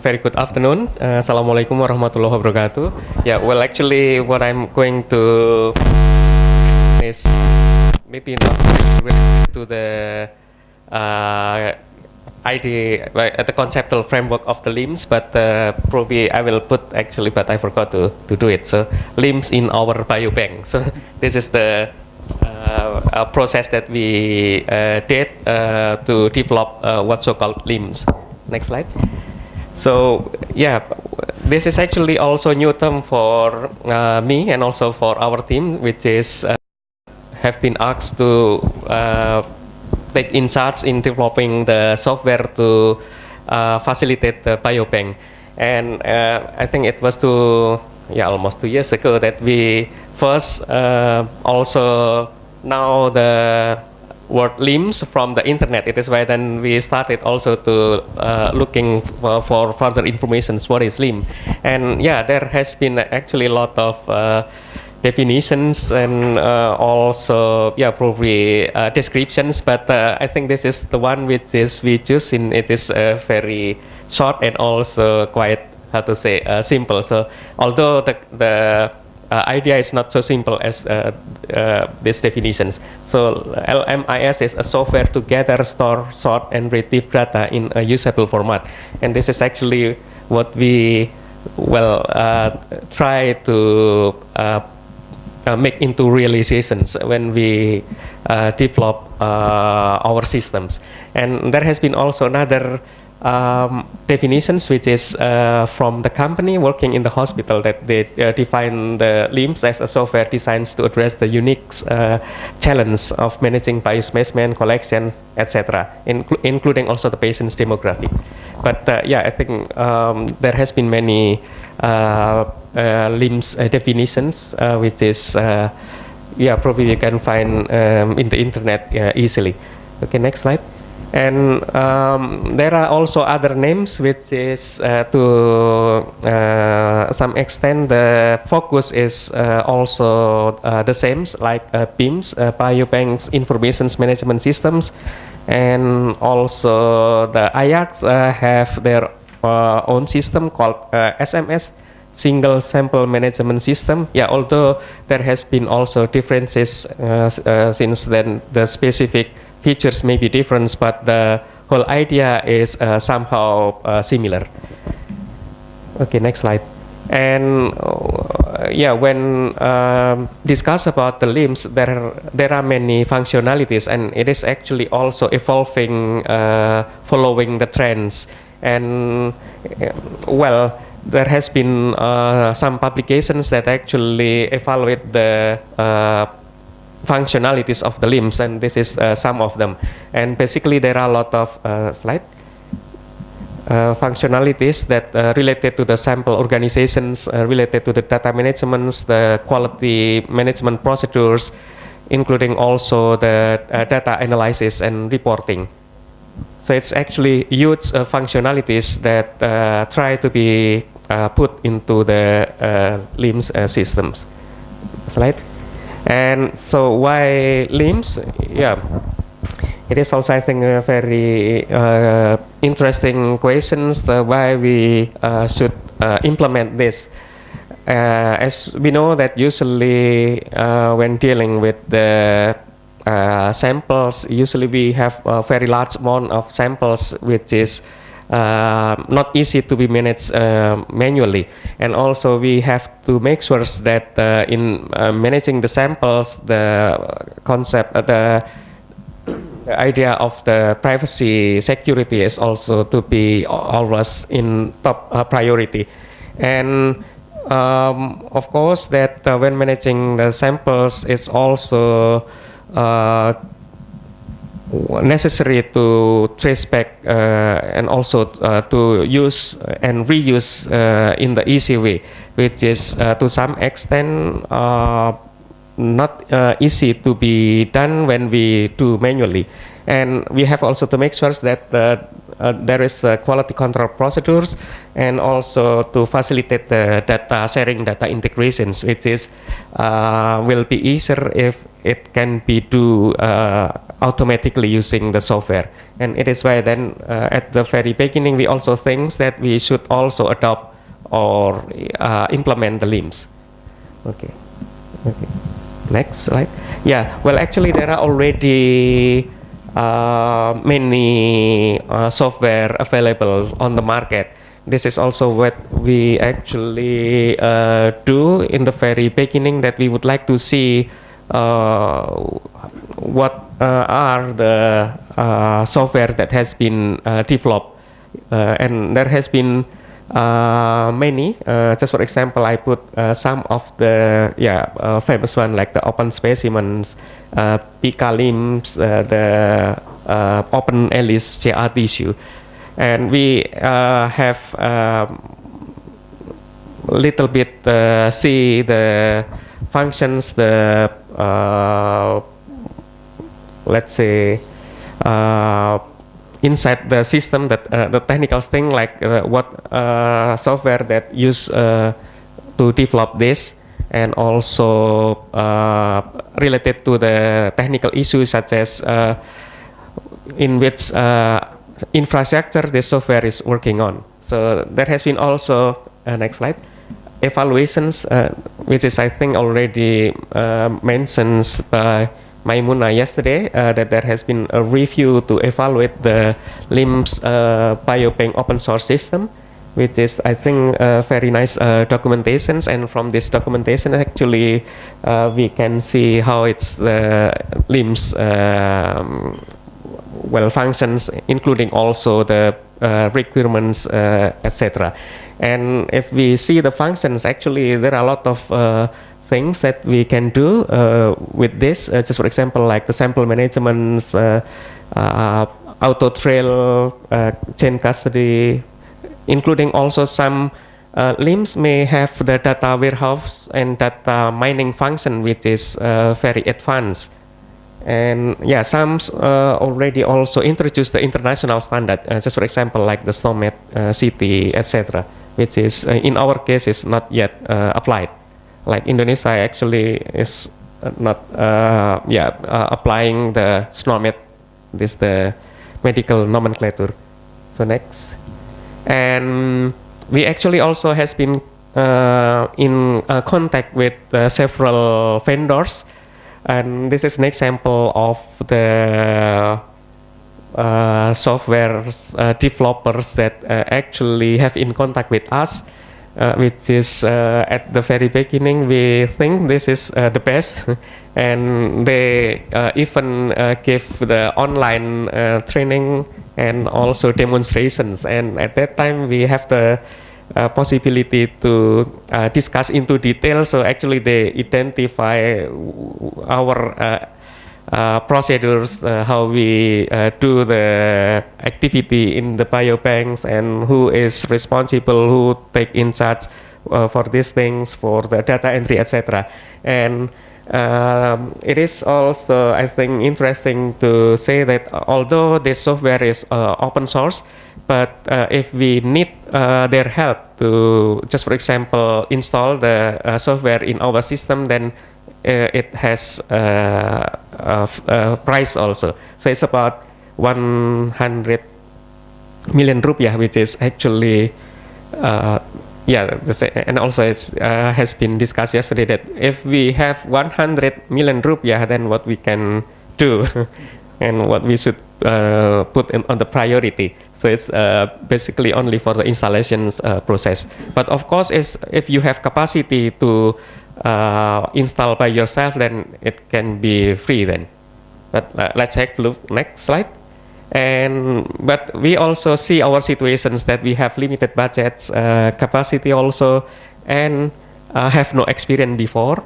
very good afternoon. Assalamualaikum warahmatullahi wabarakatuh. Yeah, well, actually, what I'm going to is maybe not related to the idea, the conceptual framework of the LIMS, but probably I will put actually, but I forgot to do it. So, LIMS in our biobank. So, this is the a process that we did to develop what's so-called LIMS. Next slide. So yeah, this is actually also a new term for me and also for our team, which is have been asked to take in charge in developing the software to facilitate the biobank. And I think it was almost 2 years ago that we first also know the word LIMS from the internet. It is why then we started also to looking for further information. What is LIMS? And yeah, there has been actually a lot of definitions and also probably descriptions. But I think this is the one which is we choose. It is very short and also quite simple. So although the idea is not so simple as these definitions. So LMIS is a software to gather, store, sort, and retrieve data in a usable format. And this is actually what we try to make into realizations when we develop our systems. And there has been also another definitions, which is from the company working in the hospital, that they define the LIMS as a software designed to address the unique challenge of managing biospecimen collections, etc., including also the patient's demographic. But I think there has been many LIMS definitions, which is probably you can find in the internet easily. Okay, next slide. And there are also other names, which is to some extent the focus is also the same, like BIMS, Biobanks Information Management Systems, and also the IACs have their own system called SMS, Single Sample Management System. Yeah, although there has been also differences since then, the specific features may be different, but the whole idea is somehow similar. Okay, next slide. And when discuss about the LIMS, there are many functionalities, and it is actually also evolving following the trends. And there has been some publications that actually evaluate the functionalities of the LIMS, and this is some of them. And basically there are a lot of functionalities that related to the sample organizations, related to the data management, the quality management procedures, including also the data analysis and reporting. So it's actually huge functionalities that try to be put into the LIMS systems. Slide. And so why LIMS? Yeah, it is also, I think, a very interesting questions, why we should implement this. As we know that usually when dealing with the samples, usually we have a very large amount of samples, which is not easy to be managed manually. And also we have to make sure that in managing the samples, the concept, the idea of the privacy security is also to be always in top priority. And of course that when managing the samples, it's also necessary to trace back and also to use and reuse in the easy way, which is to some extent not easy to be done when we do manually. And we have also to make sure that there is quality control procedures, and also to facilitate the data sharing, data integrations, which is will be easier if it can be do automatically using the software. And it is why then at the very beginning we also think that we should also adopt or implement the LIMS. Okay. Okay. Next slide. Yeah. Well, actually, there are already many software available on the market. This is also what we actually do in the very beginning, that we would like to see what are the software that has been developed, and there has been many. Just for example, I put some of the famous one, like the open specimens, PK-LIMS, the open ELIS JR tissue, and we have little bit see the functions, the let's say inside the system, that the technical thing, like what software that use to develop this, and also related to the technical issues such as in which infrastructure the software is working on. So there has been also next slide, evaluations, which is I think already mentioned by Maimuna yesterday, that there has been a review to evaluate the LIMS Biobank open source system, which is I think very nice documentations, and from this documentation actually we can see how it's the LIMS well functions, including also the requirements, etc. And if we see the functions, actually there are a lot of things that we can do with this. Just for example, like the sample management, auto trail, chain custody, including also some LIMS may have the data warehouse and data mining function, which is very advanced. And yeah, some already also introduced the international standard. Just for example, like the SNOMED, CT, etc., which is in our case is not yet applied. Like Indonesia actually is not applying the SNOMED, this the medical nomenclature. So next, and we actually also has been in contact with several vendors, and this is an example of the software developers that actually have in contact with us. Which is at the very beginning we think this is the best, and they even give the online training and also demonstrations, and at that time we have the possibility to discuss into detail. So actually they identify our procedures, how we do the activity in the biobanks, and who is responsible, who take in charge for these things, for the data entry, etc. And it is also, I think, interesting to say that although this software is open source, but if we need their help to, just for example, install the software in our system, then it has a price also. So it's about 100 million rupiah, which is actually and also it's has been discussed yesterday that if we have 100 million rupiah, then what we can do and what we should put on the priority. So it's basically only for the installations process. But of course, if you have capacity to install by yourself, then it can be free then. But let's take a look next slide. But we also see our situations that we have limited budgets, capacity also, and have no experience before.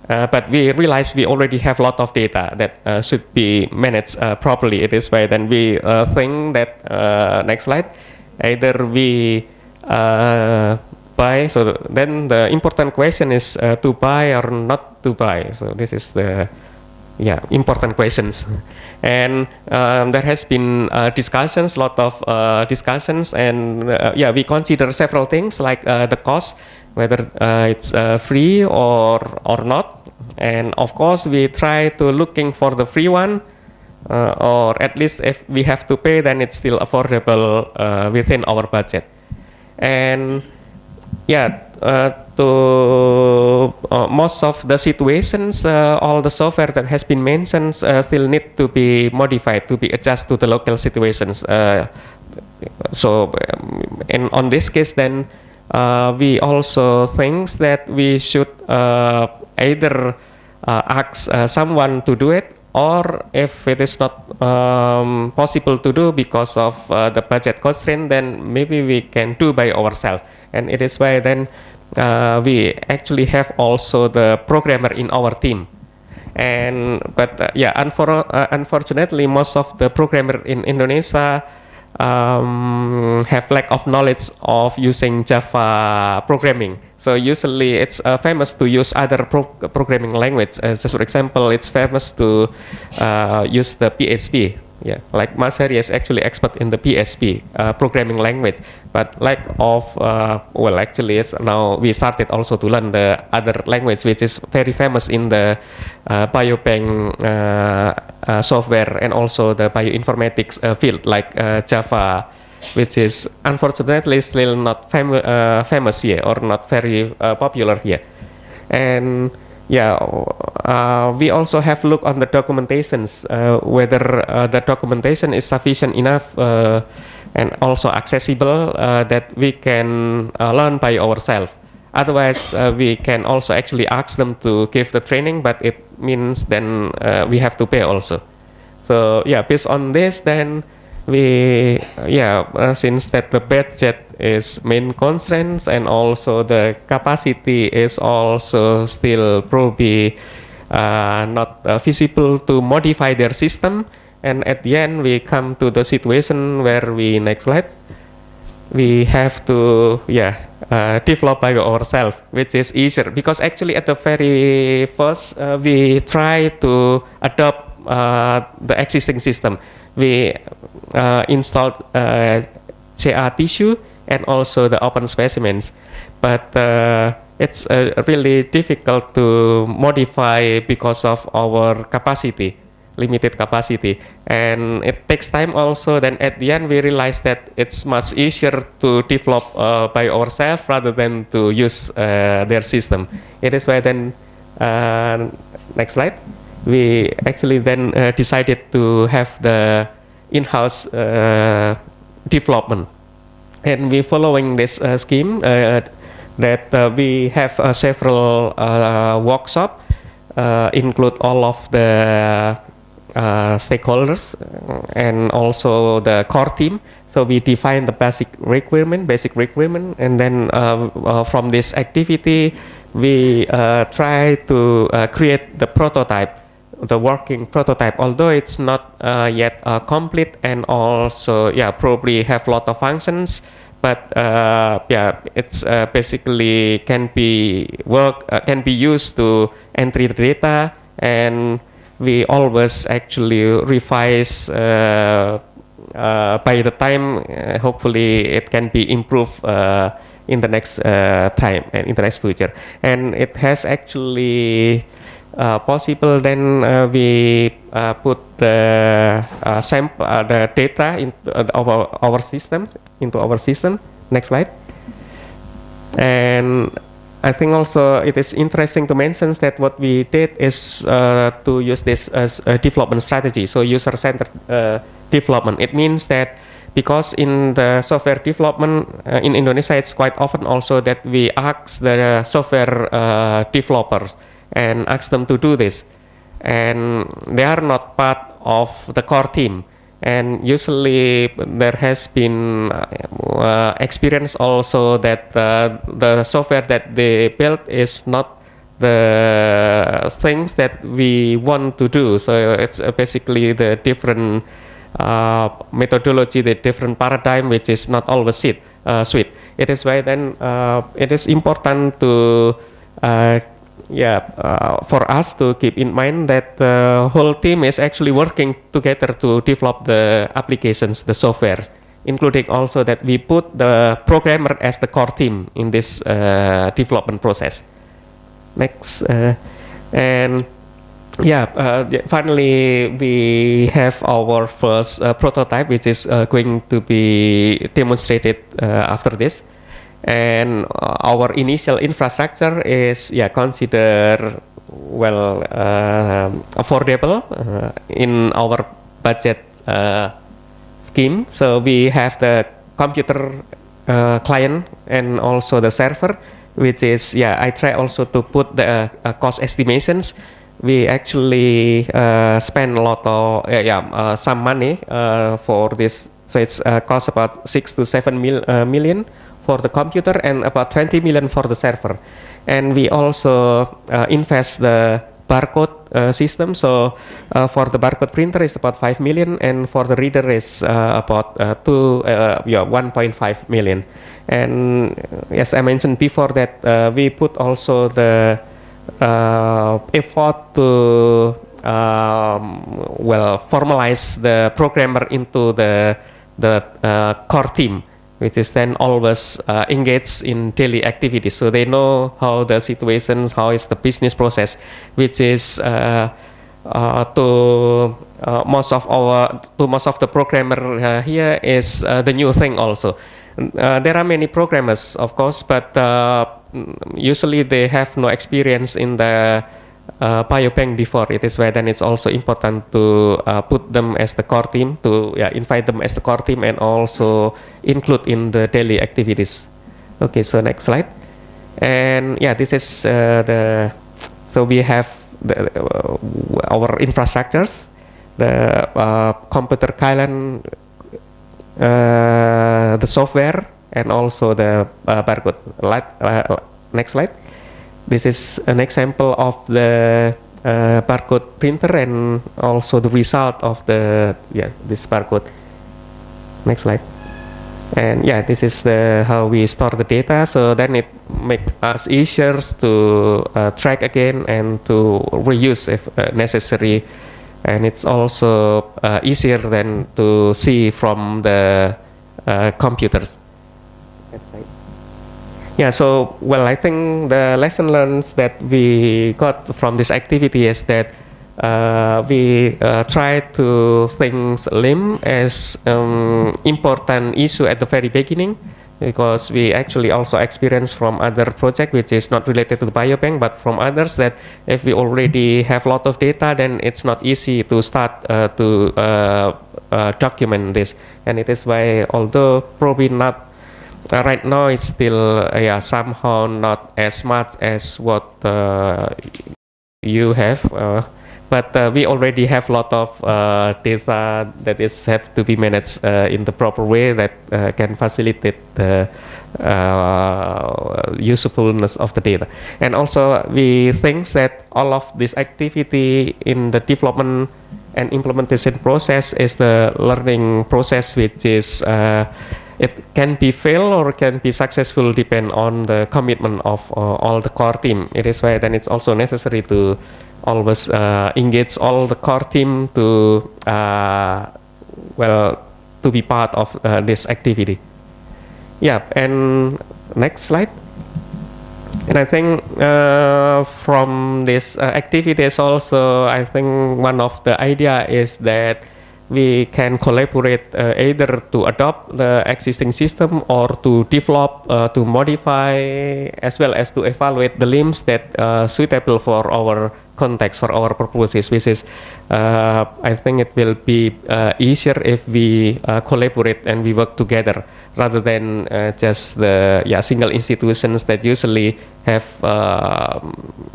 But we realize we already have a lot of data that should be managed properly. It is why then we think that next slide, either we buy. So then the important question is to buy or not to buy. So this is the important questions. And there has been discussions, lot of discussions, and we consider several things like the cost, whether it's free or not. And of course, we try to looking for the free one, or at least if we have to pay, then it's still affordable within our budget. And to most of the situations, all the software that has been mentioned still need to be modified to be adjusted to the local situations. And on this case, then we also think that we should either ask someone to do it, or if it is not possible to do because of the budget constraint, then maybe we can do by ourselves. And it is why then we actually have also the programmer in our team. But unfortunately, most of the programmer in Indonesia have lack of knowledge of using Java programming. So usually it's famous to use other programming language. Just for example, it's famous to use the PHP. Like Mas Heri is actually expert in the PHP programming language. But lack of, actually it's now we started also to learn the other language, which is very famous in the biobank software and also the bioinformatics field, like Java, which is unfortunately still not famous here, or not very popular here. And we also have looked on the documentations, whether the documentation is sufficient enough and also accessible that we can learn by ourselves. Otherwise, we can also actually ask them to give the training, but it means then we have to pay also. So based on this, then we since that the budget is main constraints and also the capacity is also still probably not feasible to modify their system, and at the end we come to the situation where next slide, we have to develop by ourselves, which is easier, because actually at the very first we try to adopt the existing system. We installed CA tissue and also the open specimens, but it's really difficult to modify because of our capacity, limited capacity, and it takes time also. Then at the end we realize that it's much easier to develop by ourselves rather than to use their system. It is why then next slide, we actually then decided to have the in-house development, and we following this scheme that we have several workshop, include all of the stakeholders and also the core team. So we define the basic requirement, and then from this activity we try to create the prototype, the working prototype, although it's not yet complete, and also probably have a lot of functions, but it's basically can be used to entry the data, and we always actually revise by the time. Hopefully it can be improved in the next time and in the next future, and it has actually possible. Then we put the sample, the data into our system. Next slide. And I think also it is interesting to mention that what we did is to use this as a development strategy, so user-centered development. It means that because in the software development in Indonesia, it's quite often also that we ask the software developers and ask them to do this, and they are not part of the core team. And usually there has been experience also that the software that they built is not the things that we want to do. So it's basically the different methodology, the different paradigm, which is not always sweet. It is why then it is important to for us to keep in mind that the whole team is actually working together to develop the applications, the software, including also that we put the programmer as the core team in this development process. Next, and finally we have our first prototype, which is going to be demonstrated after this. And our initial infrastructure is considered well affordable in our budget scheme. So we have the computer client and also the server, which is I try also to put the cost estimations. We actually spend a lot of some money for this. So it's cost about 6 to 7 million for the computer and about 20 million for the server. And we also invest the barcode system. So for the barcode printer is about 5 million, and for the reader is about 1.5 million. And as I mentioned before that we put also the effort to formalize the programmer into the core team, which is then always engaged in daily activities. So they know how the situations, how is the business process, which is to most of the programmer here is the new thing also. There are many programmers, of course, but usually they have no experience in the Biobank before. It is why then it's also important to put them as the core team, to invite them as the core team and also include in the daily activities. Okay, so next slide. And this is so we have our infrastructures, the computer client, the software, and also the barcode. Next slide. This is an example of the barcode printer and also the result of the this barcode. Next slide. And this is how we store the data. So then it makes us easier to track again and to reuse if necessary. And it's also easier than to see from the computers. Next slide. So I think the lesson learned that we got from this activity is that we try to think LIMS as important issue at the very beginning, because we actually also experience from other project which is not related to the Biobank, but from others, that if we already have a lot of data, then it's not easy to start to document this. And it is why, although probably not right now, it's still somehow not as much as what you have, but we already have a lot of data that have to be managed in the proper way that can facilitate the usefulness of the data. And also we think that all of this activity in the development and implementation process is the learning process, which is it can be fail or can be successful depend on the commitment of all the core team. It is why then it's also necessary to always engage all the core team to to be part of this activity. And next slide. And I think from this activities also, I think one of the idea is that we can collaborate either to adopt the existing system or to develop, to modify, as well as to evaluate the LIMS that suitable for our context, for our purposes, which is, I think it will be easier if we collaborate and we work together, rather than just the single institutions that usually have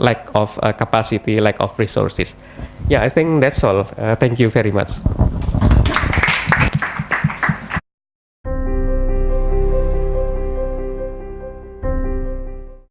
lack of capacity, lack of resources. I think that's all. Thank you very much.